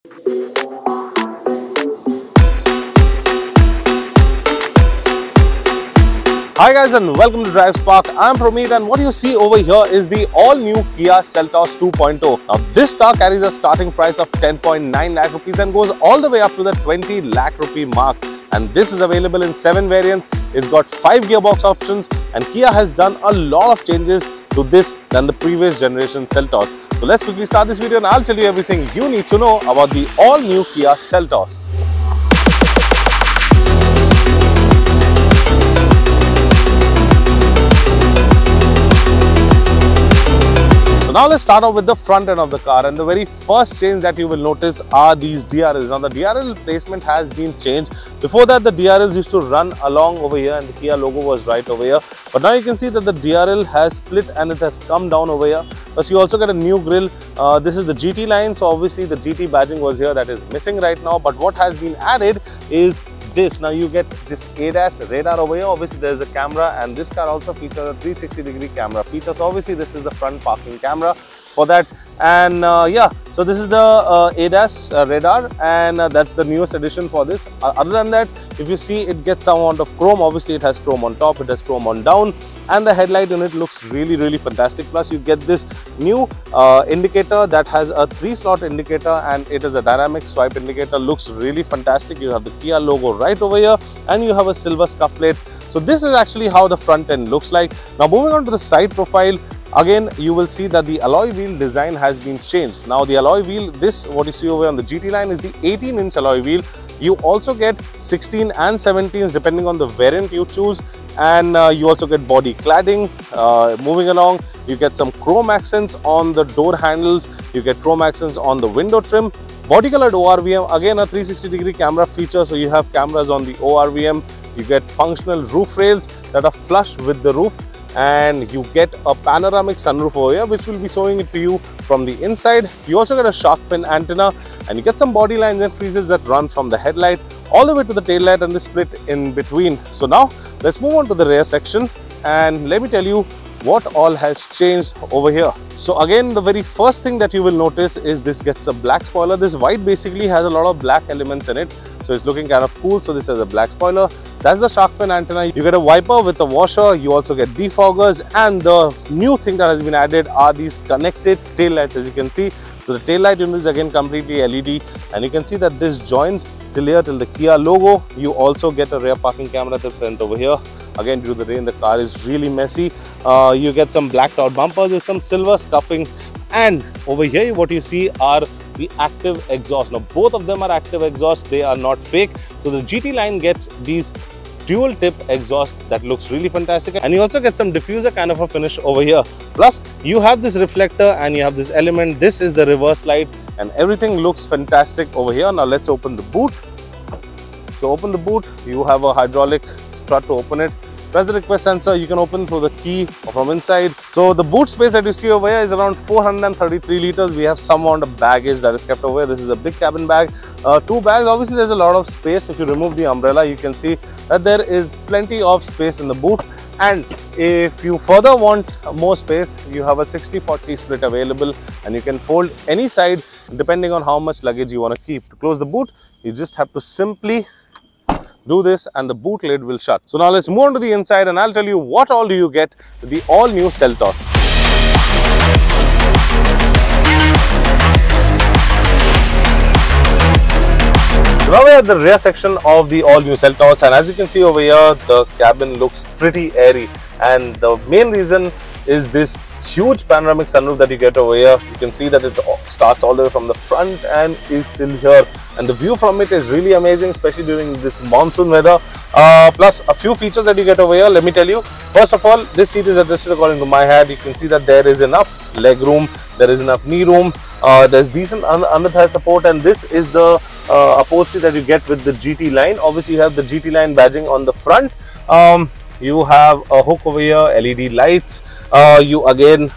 Hi guys and welcome to DriveSpark. I'm Promeet and what you see over here is the all-new Kia Seltos 2.0. Now this car carries a starting price of 10.9 lakh rupees and goes all the way up to the 20 lakh rupee mark. And this is available in 7 variants. It's got 5 gearbox options and Kia has done a lot of changes to this than the previous generation Seltos. So let's quickly start this video and I'll tell you everything you need to know about the all-new Kia Seltos. So now let's start off with the front end of the car, and the very first change that you will notice are these DRLs. Now the DRL placement has been changed. Before that the DRLs used to run along over here and the Kia logo was right over here. But now you can see that the DRL has split and it has come down over here. Plus you also get a new grille. This is the GT line, so obviously the GT badging was here, that is missing right now. But what has been added is this. Now you get this ADAS radar over here. Obviously there is a camera and this car also features a 360-degree camera feature. So obviously this is the front parking camera for that. And yeah, so this is the ADAS radar, and that's the newest addition for this. Other than that, if you see, it gets some amount of chrome. Obviously it has chrome on top, it has chrome on down, and the headlight unit looks really fantastic. Plus you get this new indicator that has a 3-slot indicator and it is a dynamic swipe indicator. Looks really fantastic. You have the Kia logo right over here and you have a silver scuff plate. So this is actually how the front end looks like. Now moving on to the side profile, again you will see that the alloy wheel design has been changed. Now the alloy wheel, this what you see over on the GT line is the 18-inch alloy wheel. You also get 16 and 17s depending on the variant you choose, and you also get body cladding. Moving along, you get some chrome accents on the door handles, you get chrome accents on the window trim. Body colored ORVM, again a 360-degree camera feature, so you have cameras on the ORVM. You get functional roof rails that are flush with the roof, and you get a panoramic sunroof over here which will be showing it to you from the inside. You also get a shark fin antenna and you get some body lines and creases that run from the headlight all the way to the tail light and the split in between. So now let's move on to the rear section and let me tell you what all has changed over here. So again, the very first thing that you will notice is this gets a black spoiler. This white basically has a lot of black elements in it, so it's looking kind of cool. So this has a black spoiler. That's the shark fin antenna. You get a wiper with a washer. You also get defoggers, and the new thing that has been added are these connected tail lights, as you can see. So the tail light unit is again completely LED, and you can see that this joins till here till the Kia logo. You also get a rear parking camera at the front over here. Again, due to the rain, the car is really messy. You get some blacked out bumpers with some silver scuffing, and over here what you see are the active exhaust. Now both of them are active exhaust, they are not fake. So the GT line gets these dual tip exhaust that looks really fantastic, and you also get some diffuser kind of a finish over here. Plus you have this reflector and you have this element. This is the reverse light and everything looks fantastic over here. Now let's open the boot. So open the boot, you have a hydraulic strut to open it. Press the request sensor, you can open through the key from inside. So the boot space that you see over here is around 433 liters. We have some amount of baggage that is kept over here. This is a big cabin bag. 2 bags, obviously there's a lot of space. If you remove the umbrella, you can see that there is plenty of space in the boot. And if you further want more space, you have a 60-40 split available, and you can fold any side depending on how much luggage you want to keep. To close the boot, you just have to simply do this and the boot lid will shut. So now let's move on to the inside and I'll tell you what all do you get with the all new Seltos. So now we're at the rear section of the all new Seltos, and as you can see over here, the cabin looks pretty airy, and the main reason is this huge panoramic sunroof that you get over here. You can see that it starts all the way from the front and is still here, and the view from it is really amazing, especially during this monsoon weather. Plus a few features that you get over here, let me tell you. First of all, this seat is adjusted according to my head. You can see that there is enough leg room, there is enough knee room, there's decent under thigh support, and this is the upholstery that you get with the GT line. Obviously you have the GT line badging on the front. You have a hook over here, LED lights. You again,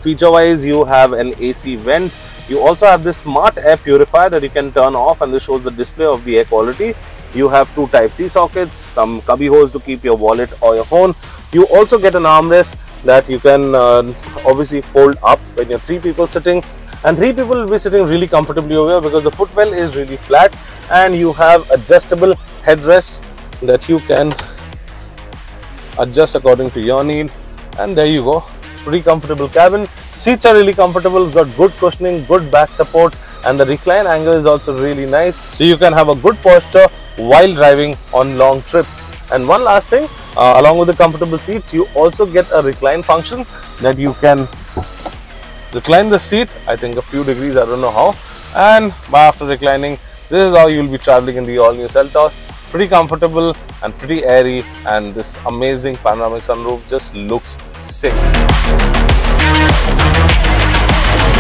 feature wise, you have an AC vent. You also have this smart air purifier that you can turn off, and this shows the display of the air quality. You have 2 Type-C sockets, some cubby holes to keep your wallet or your phone. You also get an armrest that you can obviously fold up when you're 3 people sitting. and 3 people will be sitting really comfortably over here because the footwell is really flat, and you have adjustable headrest that you can adjust according to your need. And there you go, pretty comfortable cabin. Seats are really comfortable, got good cushioning, good back support, and the recline angle is also really nice, so you can have a good posture while driving on long trips. And one last thing, along with the comfortable seats, you also get a recline function that you can recline the seat, I think a few degrees, I don't know how, and after reclining, this is how you will be traveling in the all new Seltos. Pretty comfortable and pretty airy, and this amazing panoramic sunroof just looks sick.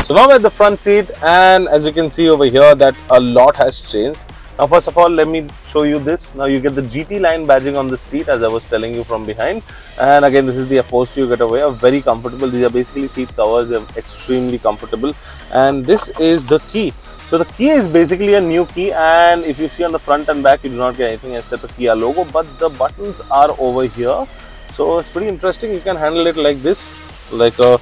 So now we're at the front seat, and as you can see over here that a lot has changed. Now first of all, let me show you this. Now you get the GT line badging on the seat, as I was telling you from behind. And again, this is the upholstery you get over here, very comfortable. These are basically seat covers, they're extremely comfortable. And this is the key. So the key is basically a new key, and if you see on the front and back, you do not get anything except a Kia logo, but the buttons are over here. So it's pretty interesting. You can handle it like this, like a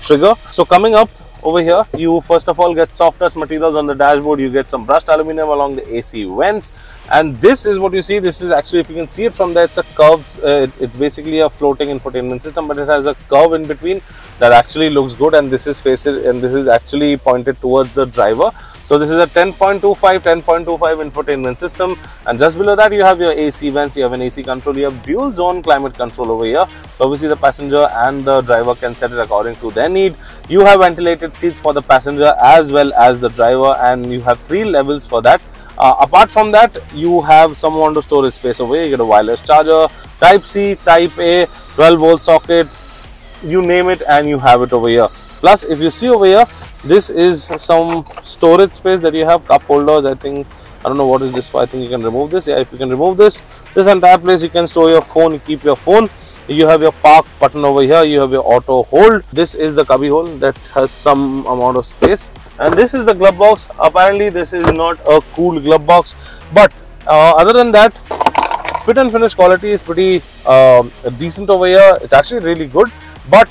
trigger. So coming up over here, you first of all get soft touch materials on the dashboard. You get some brushed aluminum along the AC vents, and this is what you see. This is actually, if you can see it from there, it's a curved, it's basically a floating infotainment system, but it has a curve in between that actually looks good, and this is facing, and this is actually pointed towards the driver. So this is a 10.25 infotainment system, and just below that you have your AC vents, you have an AC control, you have dual zone climate control over here. So obviously the passenger and the driver can set it according to their need. You have ventilated seats for the passenger as well as the driver, and you have 3 levels for that. Apart from that, you have some amount of storage space over here. You get a wireless charger, Type C, Type A, 12-volt socket, you name it, and you have it over here. Plus, if you see over here, this is some storage space that you have, cup holders. I don't know what is this for. I think you can remove this. Yeah, if you can remove this entire place, you can store your phone, keep your phone. You have your park button over here, you have your auto hold. This is the cubby hole that has some amount of space, and this is the glove box. Apparently this is not a cool glove box, but other than that, fit and finish quality is pretty decent over here. It's actually really good. But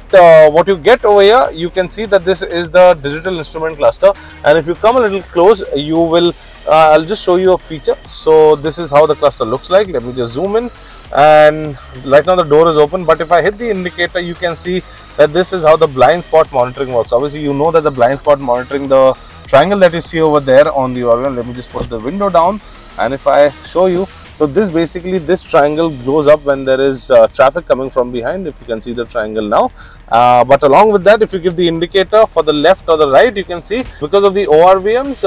what you get over here, you can see that this is the digital instrument cluster, and if you come a little close, you will I'll just show you a feature. So this is how the cluster looks like. Let me just zoom in, and right now the door is open, but if I hit the indicator, you can see that this is how the blind spot monitoring works. Obviously you know that the blind spot monitoring, the triangle that you see over there on the organ, let me just put the window down, and if I show you, so this triangle glows up when there is traffic coming from behind, if you can see the triangle now. But along with that, if you give the indicator for the left or the right, you can see because of the ORVMs,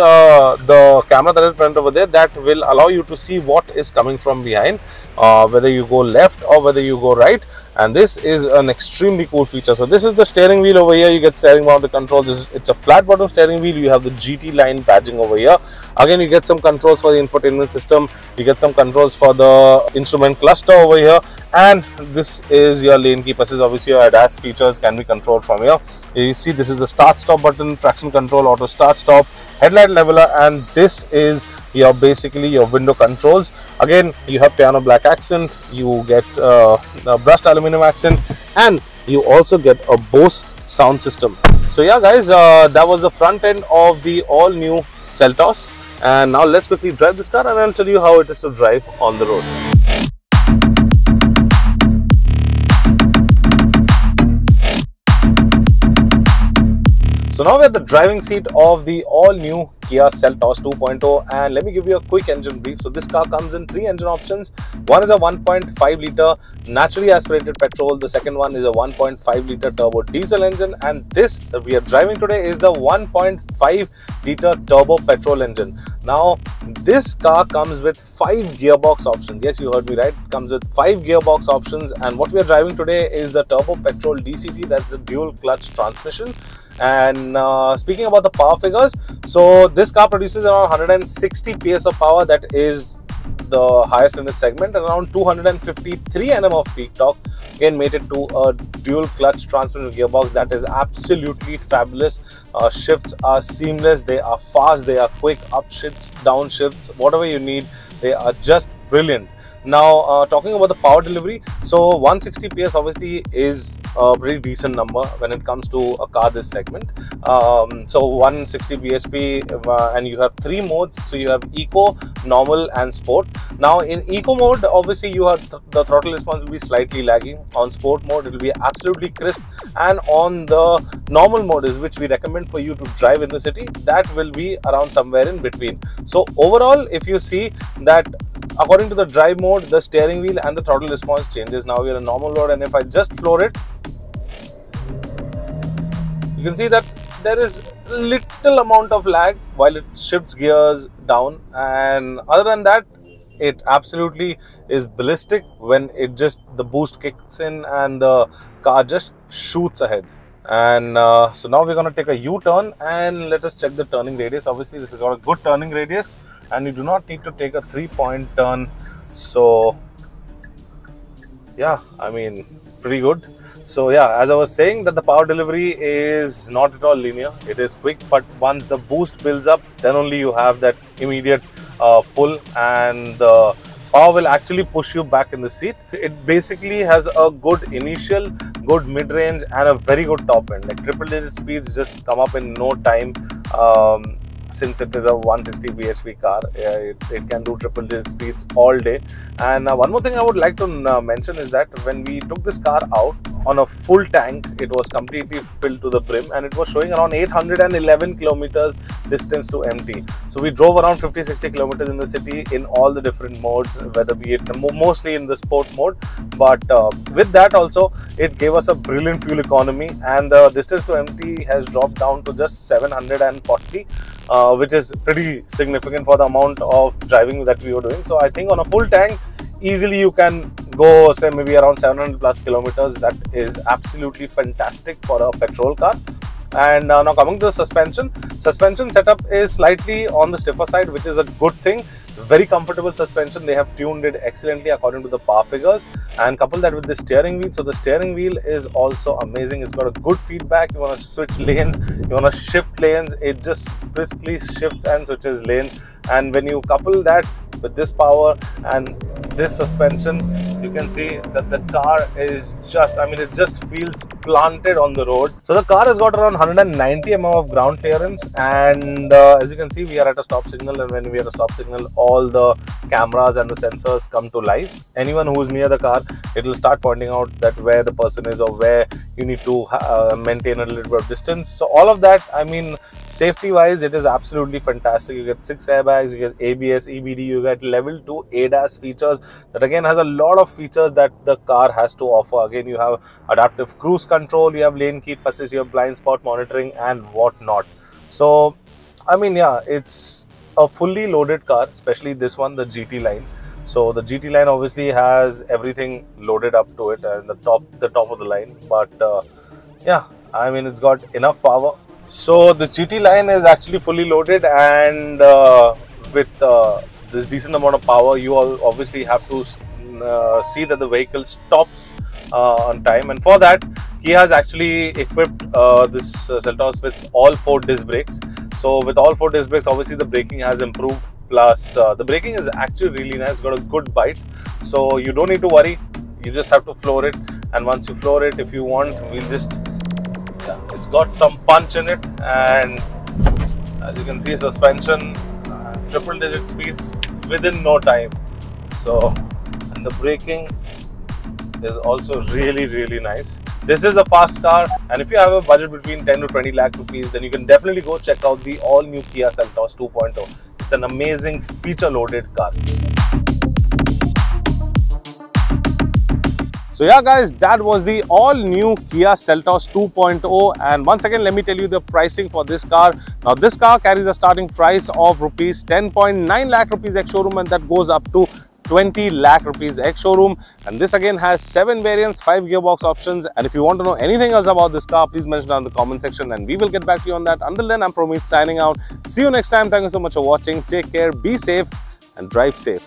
the camera that is present over there, that will allow you to see what is coming from behind, whether you go left or whether you go right. And this is an extremely cool feature. So this is the steering wheel over here. You get steering mounted controls. It's a flat bottom steering wheel. You have the GT line badging over here. Again, you get some controls for the infotainment system. You get some controls for the instrument cluster over here. And this is your lane keep assist. Obviously your ADAS features can be controlled from here. You see, this is the start stop button, traction control, auto start stop, headlight leveler, and this is your basically your window controls. Again, you have piano black accent, you get a brushed aluminum accent, and you also get a Bose sound system. So yeah guys, that was the front end of the all new Seltos, and now let's quickly drive this car and I'll tell you how it is to drive on the road. So now we're at the driving seat of the all-new Kia Seltos 2.0, and let me give you a quick engine brief. So this car comes in 3 engine options. One is a 1.5 litre naturally aspirated petrol. The second one is a 1.5 litre turbo diesel engine, and this that we are driving today is the 1.5 litre turbo petrol engine. Now this car comes with 5 gearbox options. Yes, you heard me right. It comes with 5 gearbox options, and what we are driving today is the turbo petrol DCT. That's the dual clutch transmission. And speaking about the power figures, so this car produces around 160 PS of power. That is the highest in this segment, around 253 Nm of peak torque. Again, mated to a dual clutch transmission gearbox. That is absolutely fabulous. Shifts are seamless, they are fast, they are quick, up shifts, down shifts, whatever you need, they are just brilliant. Now, talking about the power delivery, so 160 PS obviously is a pretty decent number when it comes to a car this segment. So 160 bhp, and you have 3 modes. So you have Eco, Normal and Sport. Now in Eco mode, obviously you have the throttle response will be slightly lagging. On Sport mode, it will be absolutely crisp, and on the Normal mode, is which we recommend for you to drive in the city, that will be around somewhere in between. So overall, if you see that according to the drive mode, the steering wheel and the throttle response changes. Now we are in normal mode, and if I just floor it, you can see that there is little amount of lag while it shifts gears down, and other than that, it absolutely is ballistic when it just the boost kicks in and the car just shoots ahead. And so now we're going to take a U-turn and let us check the turning radius. Obviously this has got a good turning radius, and you do not need to take a 3-point turn. So yeah, I mean, pretty good. So yeah, as I was saying, that the power delivery is not at all linear. It is quick, but once the boost builds up, then only you have that immediate pull, and the power will actually push you back in the seat. It basically has a good initial, good mid-range and a very good top end. Like triple digit speeds just come up in no time. Since it is a 160 bhp car, it can do triple digit speeds all day. And one more thing I would like to mention is that when we took this car out on a full tank, it was completely filled to the brim, and it was showing around 811 kilometers distance to empty. So we drove around 50-60 kilometers in the city in all the different modes, whether be it mostly in the sport mode. But with that also, it gave us a brilliant fuel economy, and the distance to empty has dropped down to just 740. Which is pretty significant for the amount of driving that we were doing. So I think on a full tank, easily you can go, say, maybe around 700 plus kilometers. That is absolutely fantastic for a petrol car. And now coming to the suspension setup is slightly on the stiffer side, which is a good thing. Very comfortable suspension. They have tuned it excellently according to the power figures, and couple that with the steering wheel. So the steering wheel is also amazing. It's got a good feedback. You want to switch lanes, you want to shift lanes, it just briskly shifts and switches lanes. And when you couple that with this power and this suspension, you can see that the car is just, I mean, it just feels planted on the road. So the car has got around 190 mm of ground clearance, and as you can see, we are at a stop signal, and when we are at a stop signal, all the cameras and the sensors come to life. Anyone who is near the car, it will start pointing out that where the person is or where you need to maintain a little bit of distance. So all of that, I mean, safety wise, it is absolutely fantastic. You get 6 airbags, you get ABS, EBD, you get level 2 ADAS features. That again has a lot of features that the car has to offer. Again, you have adaptive cruise control, you have lane keep assist, you have blind spot monitoring and whatnot. So I mean, yeah, it's a fully loaded car, especially this one, the GT line. So the GT line obviously has everything loaded up to it, and the top of the line. But yeah, I mean, it's got enough power. So the GT line is actually fully loaded, and with this decent amount of power, you all obviously have to see that the vehicle stops on time. And for that, Kia has actually equipped this Seltos with all 4 disc brakes. So with all 4 disc brakes, obviously the braking has improved. Plus the braking is actually really nice, got a good bite. So you don't need to worry, you just have to floor it. And once you floor it, if you want, we'll just, yeah, it's got some punch in it. And as you can see, suspension, triple digit speeds within no time. So, and the braking is also really nice. This is a fast car, and if you have a budget between 10 to 20 lakh rupees, then you can definitely go check out the all new Kia Seltos 2.0. It's an amazing feature loaded car. So yeah guys, that was the all new Kia Seltos 2.0, and once again let me tell you the pricing for this car. Now this car carries a starting price of rupees 10.9 lakh rupees ex-showroom, and that goes up to 20 lakh rupees ex-showroom. And this again has 7 variants, 5 gearbox options. And if you want to know anything else about this car, please mention down in the comment section and we will get back to you on that. Until then, I'm Promeet signing out. See you next time. Thank you so much for watching. Take care, be safe and drive safe.